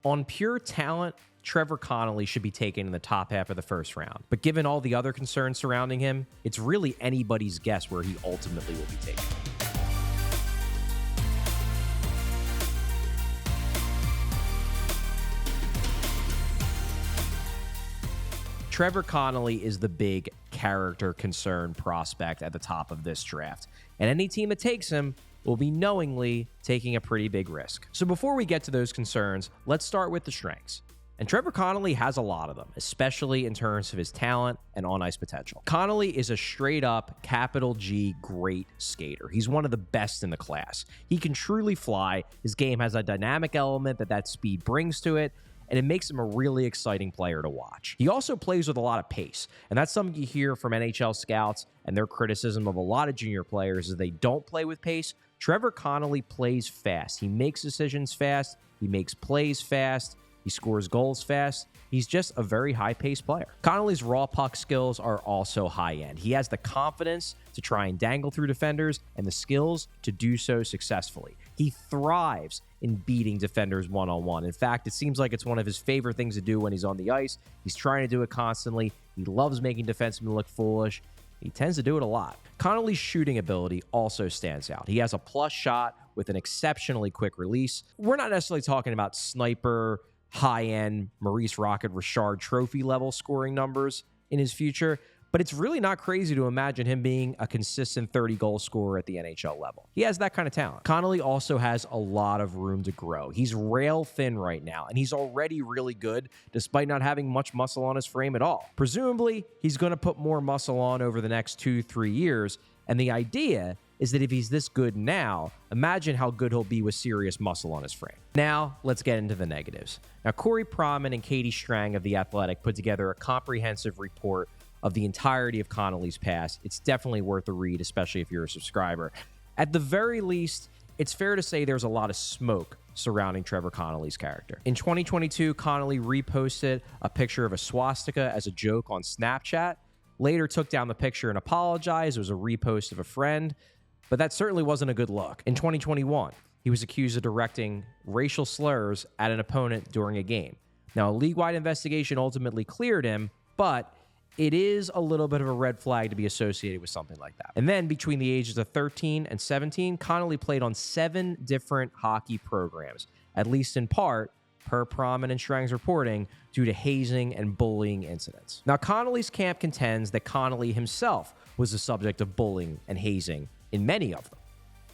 On pure talent, Trevor Connelly should be taken in the top half of the first round. But given all the other concerns surrounding him, it's really anybody's guess where he ultimately will be taken. Trevor Connelly is the big character concern prospect at the top of this draft, and any team that takes him will be knowingly taking a pretty big risk. So before we get to those concerns, let's start with the strengths. And Trevor Connelly has a lot of them, especially in terms of his talent and on-ice potential. Connelly is a straight-up, capital G, great skater. He's one of the best in the class. He can truly fly. His game has a dynamic element that speed brings to it, and it makes him a really exciting player to watch. He also plays with a lot of pace, and that's something you hear from NHL scouts and their criticism of a lot of junior players is they don't play with pace. Trevor Connelly plays fast. He makes decisions fast. He makes plays fast. He scores goals fast. He's just a very high-paced player. Connelly's raw puck skills are also high-end. He has the confidence to try and dangle through defenders and the skills to do so successfully. He thrives in beating defenders one-on-one. In fact, it seems like it's one of his favorite things to do when he's on the ice. He's trying to do it constantly. He loves making defensemen look foolish. He tends to do it a lot. Connelly's shooting ability also stands out. He has a plus shot with an exceptionally quick release. We're not necessarily talking about sniper, high-end Maurice Rocket Richard trophy level scoring numbers in his future, but it's really not crazy to imagine him being a consistent 30-goal scorer at the NHL level. He has that kind of talent. Connelly also has a lot of room to grow. He's rail thin right now, and he's already really good despite not having much muscle on his frame at all. Presumably, he's going to put more muscle on over the next 2-3 years, and the idea is that if he's this good now, imagine how good he'll be with serious muscle on his frame. Now, let's get into the negatives. Now, Corey Proman and Katie Strang of The Athletic put together a comprehensive report of the entirety of Connelly's past. It's definitely worth a read, especially if you're a subscriber. At the very least, it's fair to say there's a lot of smoke surrounding Trevor Connelly's character. In 2022, Connelly reposted a picture of a swastika as a joke on Snapchat, later took down the picture and apologized. It was a repost of a friend, but that certainly wasn't a good look. In 2021, he was accused of directing racial slurs at an opponent during a game. Now, a league-wide investigation ultimately cleared him, but it is a little bit of a red flag to be associated with something like that. And then between the ages of 13 and 17, Connelly played on 7 different hockey programs, at least in part, per Proman and Strang's reporting, due to hazing and bullying incidents. Now, Connelly's camp contends that Connelly himself was the subject of bullying and hazing in many of them.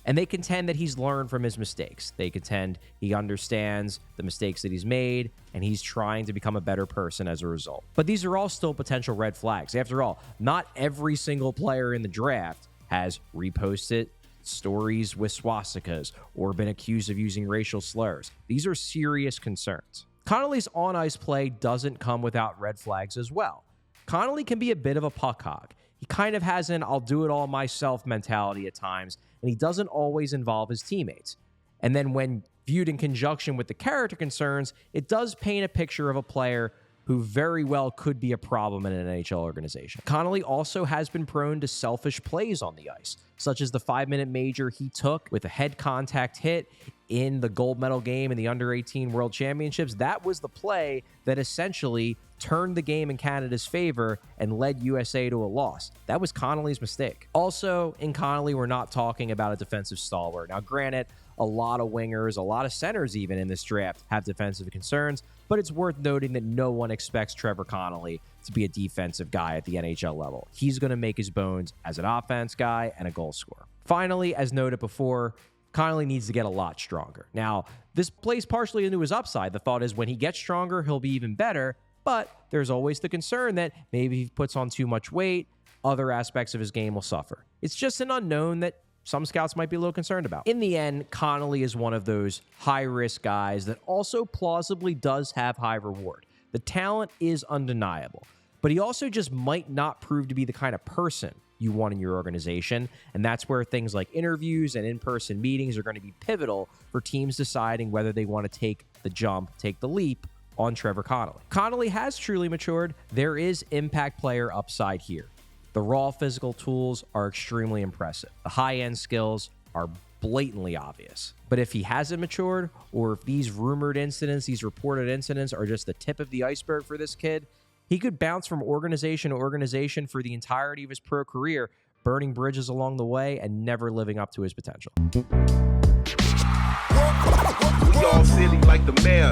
And they contend that he's learned from his mistakes. They contend he understands the mistakes that he's made, and he's trying to become a better person as a result. But these are all still potential red flags. After all, not every single player in the draft has reposted stories with swastikas or been accused of using racial slurs. These are serious concerns. Connelly's on-ice play doesn't come without red flags as well. Connelly can be a bit of a puck hog. He kind of has an I'll do it all myself mentality at times, and he doesn't always involve his teammates. And then when viewed in conjunction with the character concerns, it does paint a picture of a player who very well could be a problem in an NHL organization. Connelly also has been prone to selfish plays on the ice, such as the 5-minute major he took with a head contact hit in the gold medal game in the Under-18 World Championships. That was the play that essentially turned the game in Canada's favor and led USA to a loss. That was Connelly's mistake. Also, in Connelly, we're not talking about a defensive stalwart. Now, granted, a lot of wingers, a lot of centers even in this draft have defensive concerns, but it's worth noting that no one expects Trevor Connelly to be a defensive guy at the NHL level. He's going to make his bones as an offense guy and a goal scorer. Finally, as noted before, Connelly needs to get a lot stronger. Now, this plays partially into his upside. The thought is when he gets stronger, he'll be even better, but there's always the concern that maybe if he puts on too much weight, other aspects of his game will suffer. It's just an unknown that some scouts might be a little concerned about. In the end, Connelly is one of those high-risk guys that also plausibly does have high reward. The talent is undeniable, but he also just might not prove to be the kind of person you want in your organization, and that's where things like interviews and in-person meetings are going to be pivotal for teams deciding whether they want to take the jump, take the leap on Trevor Connelly. Connelly has truly matured. There is impact player upside here. The raw physical tools are extremely impressive. The high-end skills are blatantly obvious. But if he hasn't matured, or if these rumored incidents, these reported incidents are just the tip of the iceberg for this kid, he could bounce from organization to organization for the entirety of his pro career, burning bridges along the way and never living up to his potential. We all silly like the mayor.